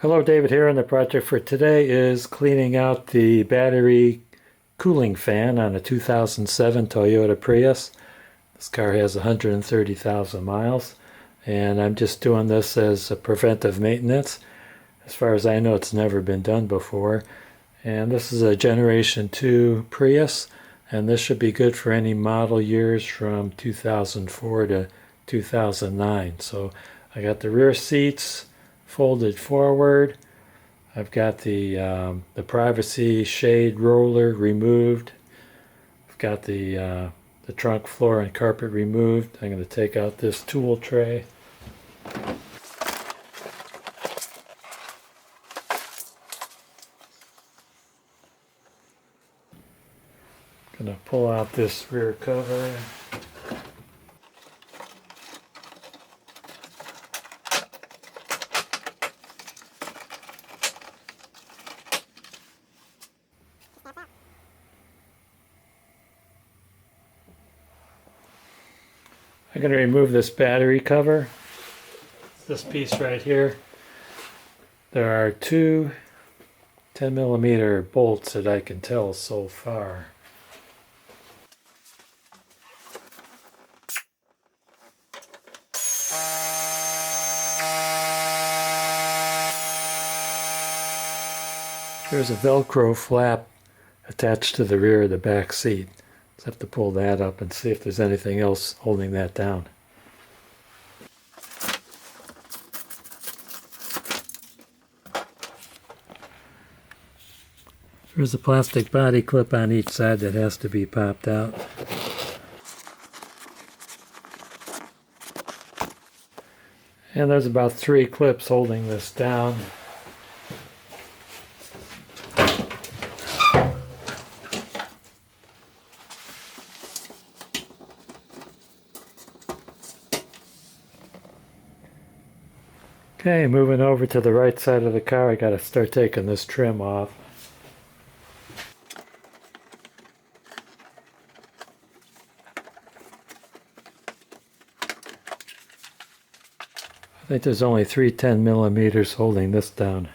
Hello, David here, and the project for today is cleaning out the battery cooling fan on a 2007 Toyota Prius. This car has 130,000 miles, and I'm just doing this as a preventive maintenance. As far as I know, it's never been done before. And this is a Generation 2 Prius, and this should be good for any model years from 2004 to 2009. So I got the rear seats folded forward. I've got the privacy shade roller removed. I've got the trunk floor and carpet removed. I'm going to take out this tool tray. Going to pull out this rear cover. I'm going to remove this battery cover, this piece right here. There are two 10mm bolts that I can tell so far. There's a Velcro flap attached to the rear of the back seat. Just have to pull that up and see if there's anything else holding that down. There's a plastic body clip on each side that has to be popped out. And there's about 3 clips holding this down. Okay, moving over to the right side of the car, I got to start taking this trim off. I think there's only 3 10mm holding this down.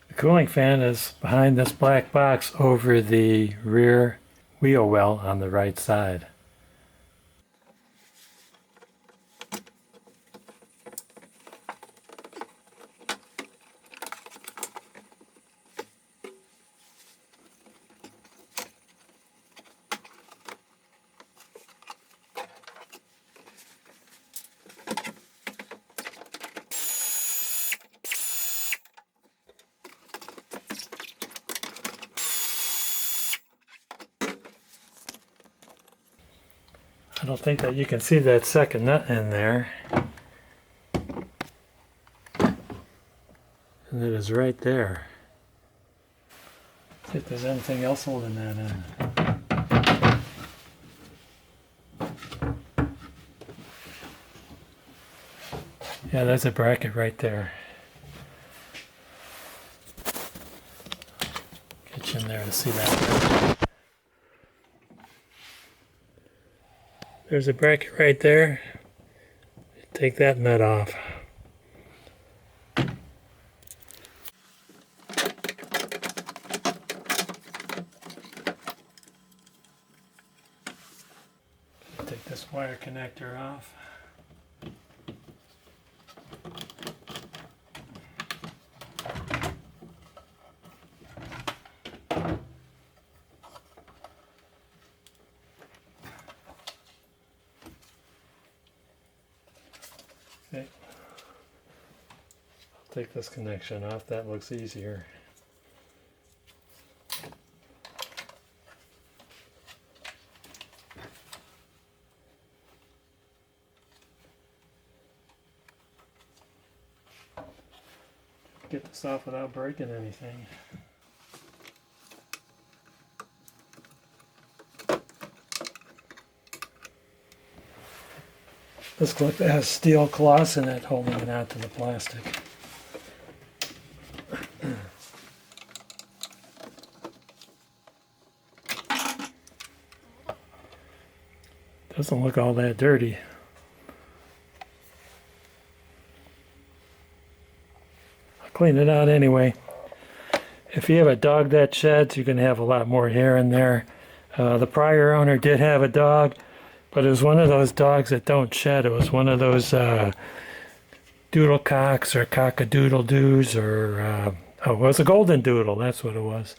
The cooling fan is behind this black box over the rear wheel well on the right side. I don't think that you can see that second nut in there. And it is right there. See if there's anything else holding that in. Yeah, there's a bracket right there. Get you in there to see that. There's a bracket right there. Take that nut off. Take this wire connector off. Okay. Take this connection off, that looks easier. Get this off without breaking anything. This clip has steel cloths in it holding it out to the plastic. Doesn't look all that dirty. I'll clean it out anyway. If you have a dog that sheds, you can have a lot more hair in there. The prior owner did have a dog, but it was one of those dogs that don't shed. It was one of those doodle cocks or cock-a-doodle-doos, or oh, it was a golden doodle, that's what it was.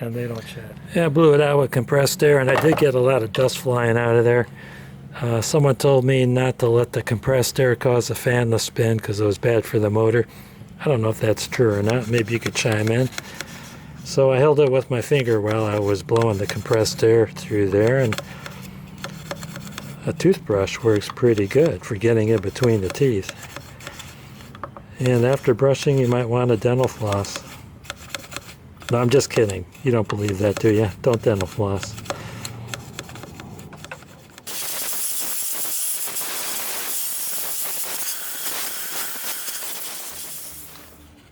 And they don't shed. Yeah, I blew it out with compressed air, and I did get a lot of dust flying out of there. Someone told me not to let the compressed air cause the fan to spin because it was bad for the motor. I don't know if that's true or not. Maybe you could chime in. So I held it with my finger while I was blowing the compressed air through there, and a toothbrush works pretty good for getting in between the teeth. And after brushing, you might want a dental floss. No, I'm just kidding. You don't believe that, do you? Don't dental floss.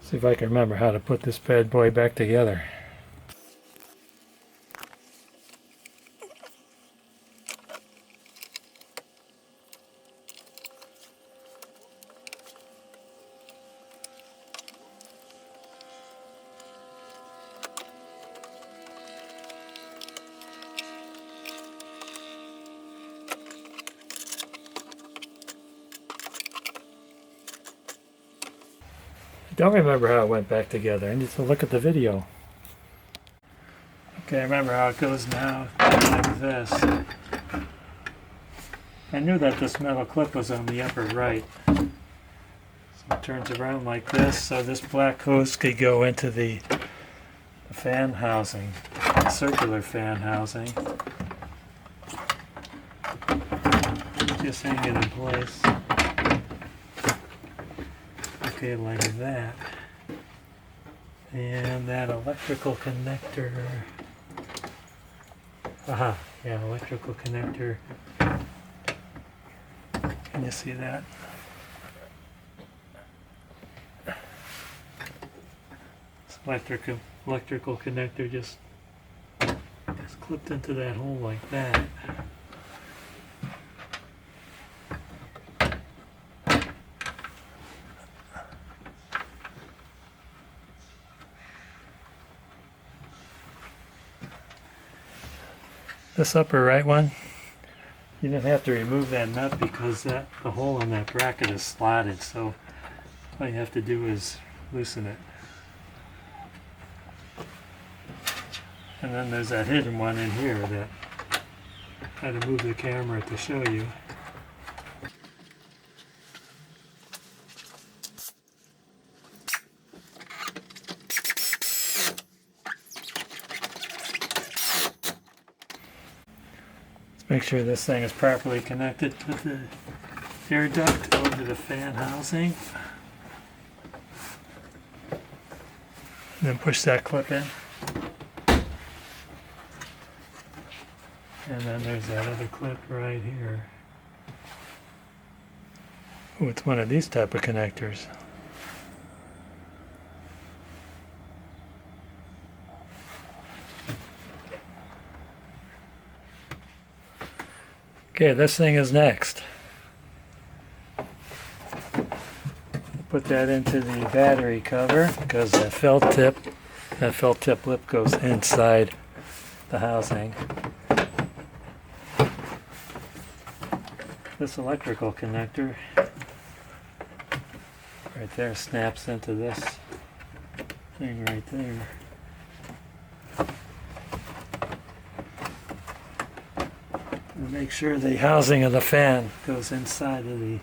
See if I can remember how to put this bad boy back together. I don't remember how it went back together. I need to look at the video. Okay, I remember how it goes now, like this. I knew that this metal clip was on the upper right. So it turns around like this, so this black hose could go into the fan housing, the circular fan housing. Just hang it in place. Okay, like that. And that electrical connector. Aha, yeah, electrical connector. Can you see that? This electrical connector just clipped into that hole like that. This upper right one, you didn't have to remove that nut because the hole in that bracket is slotted, so all you have to do is loosen it. And then there's that hidden one in here that I had to move the camera to show you. Make sure this thing is properly connected to the air duct over the fan housing. And then push that clip in. And then there's that other clip right here. Oh, it's one of these type of connectors. Okay, this thing is next. Put that into the battery cover because that felt tip lip goes inside the housing. This electrical connector right there snaps into this thing right there. And make sure the housing of the fan goes inside of the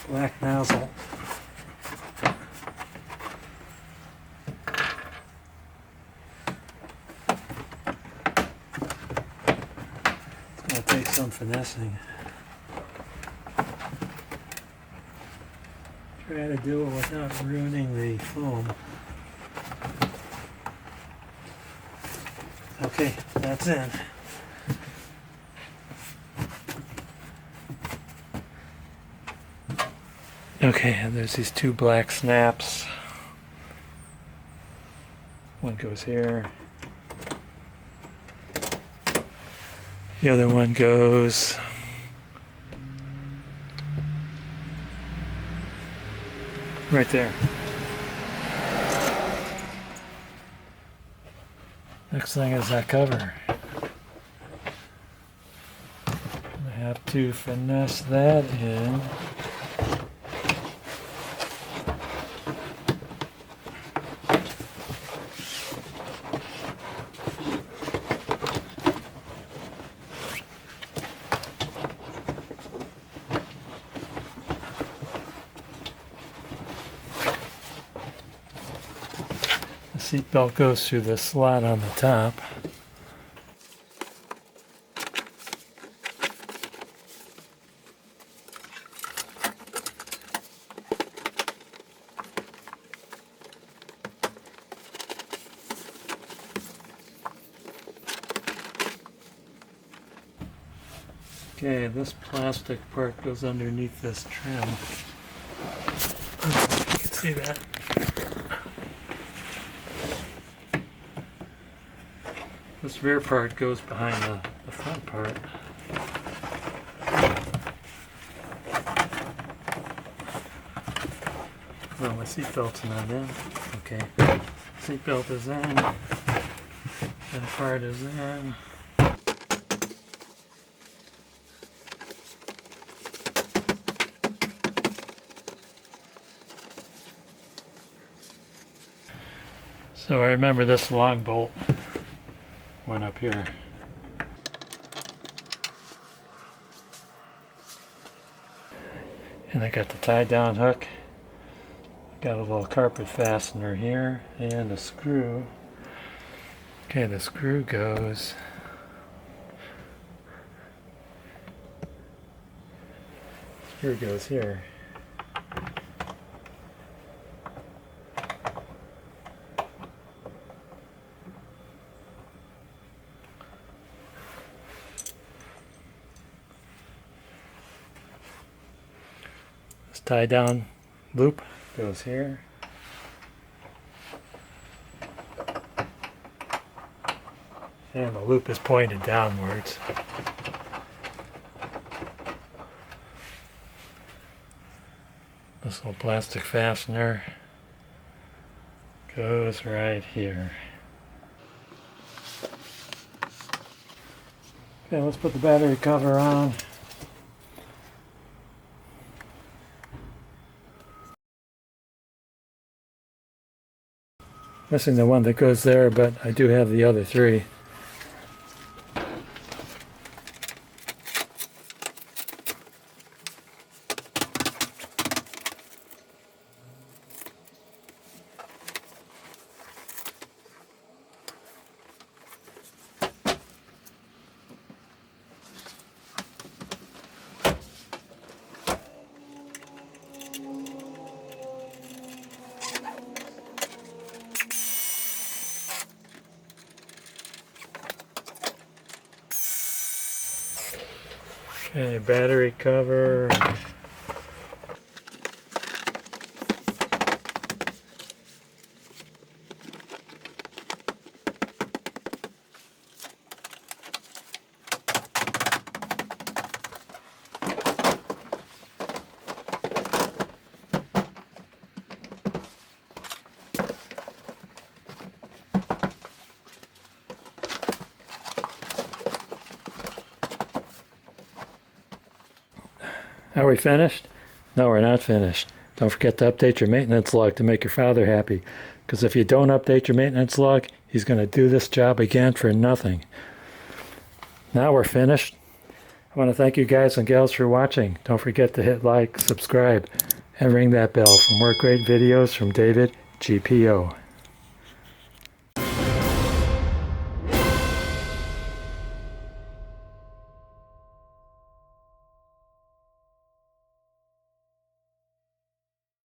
black nozzle. finessing. Try to do it without ruining the foam. Okay, that's in. Okay, and there's these two black snaps. One goes here. The other one goes right there. Next thing is that cover. I have to finesse that in. The seat belt goes through the slot on the top. Okay, this plastic part goes underneath this trim. You can see that. This rear part goes behind the front part. No, my seatbelt's not in. Okay. Seatbelt is in. That part is in. So I remember this long bolt went up here. And I got the tie down hook. Got a little carpet fastener here and a screw. Okay, the screw goes here. This tie down loop goes here. And the loop is pointed downwards. This little plastic fastener goes right here. Okay, let's put the battery cover on. Missing the one that goes there, but I do have the other three. Okay, battery cover. Are we finished? No, we're not finished. Don't forget to update your maintenance log to make your father happy. Because if you don't update your maintenance log, he's going to do this job again for nothing. Now we're finished. I want to thank you guys and gals for watching. Don't forget to hit like, subscribe, and ring that bell for more great videos from David GPO.